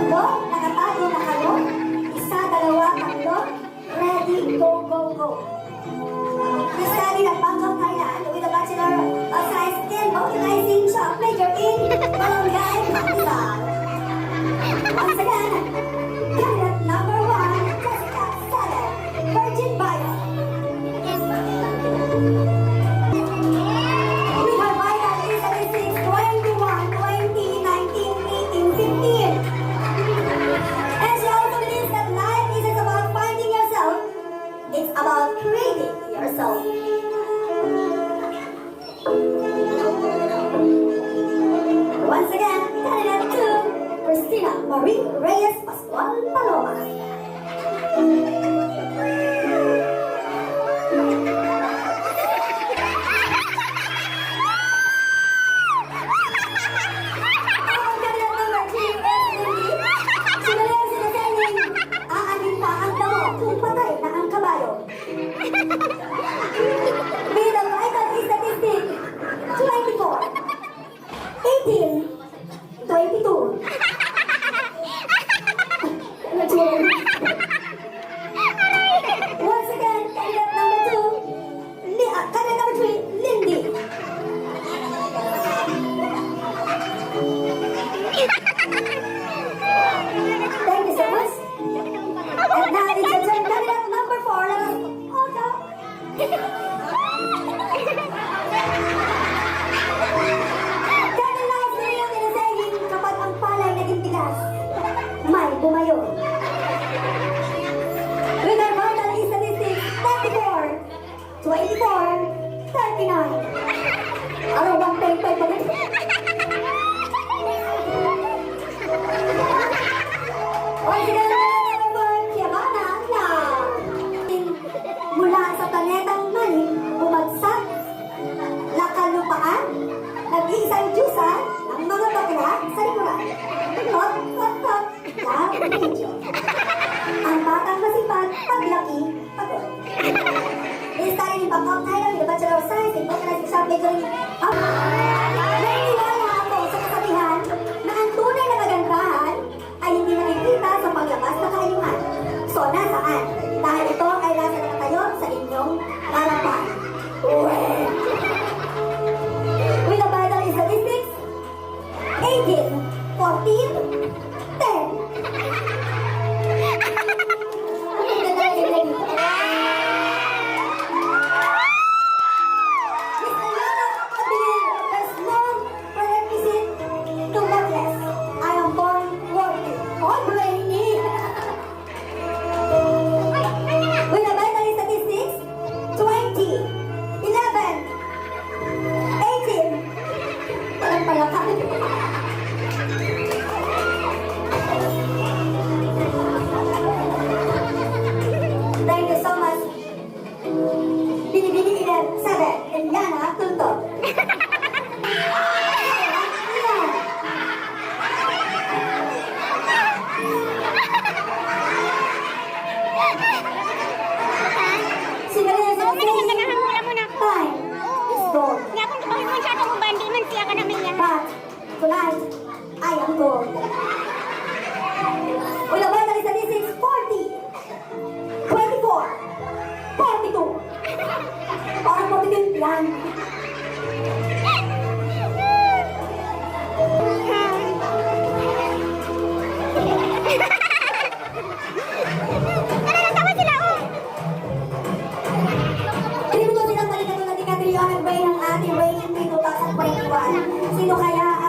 Tatlo, nakatago na kayo. Isa, dalawa, tatlo. Ready, go, go, go. You studied at Bangkok, Thailand with a Bachelor of Science in Organizing Shop major in Malunggay, Pakistan. Once again, candidate number 1, Jessica Saller, Virgin Bio. We have vital statistics 21, 20, 19, 18, 15. And she also believes that life isn't about finding yourself, it's about creating yourself. Once again, candidate 2, Christina Marie Reyes Pascual Paloma. Ang candidate number 3 is Lindy. She believes in the saying, aanin pa ang damo kung patay na ang kabayo. With a vital statistic 24, 18, 22. Once again, candidate number 2, candidate number 3, Lindy. Thank you so much. And now it's your turn, candidate number 4. Let us hold up. Kanilay sa'yo inasaying kapag ang palay naging tigas, may bumayo. With our vital statistics 34, 24, 39. Araw 1.5 pa rin. Once again, number 1, Kiabana na mula sa planetang Mali, bumagsak, nakalupaan, nag-iisang Diyosa ng mga bakla sa likuran. Tot, tot, tot, lang, medyo. Ang batang masipag, paglaki, pagod. Studying in Bangkok, Thailand with a Bachelor of Science in Organizing Shop major in naniniwala ako sa kasabihan na ang tunay na kagandahan ay hindi nakikita sa paglabas na kaayuhan. So, nasaan? Dahil ito ay nasa nakatayo sa inyong harapan. With the vital statistics, 18, 14, 10. Thank you so much. Binibini Eden, Sabe, Eliana, Tunto. Time is gold. But tonight, I am gold. With a vital statistics 40, 24, 42. Parang motivate yan. Tributo silang balikan natin katriyon ng Ray ng ating Ray in 2021. Sino kaya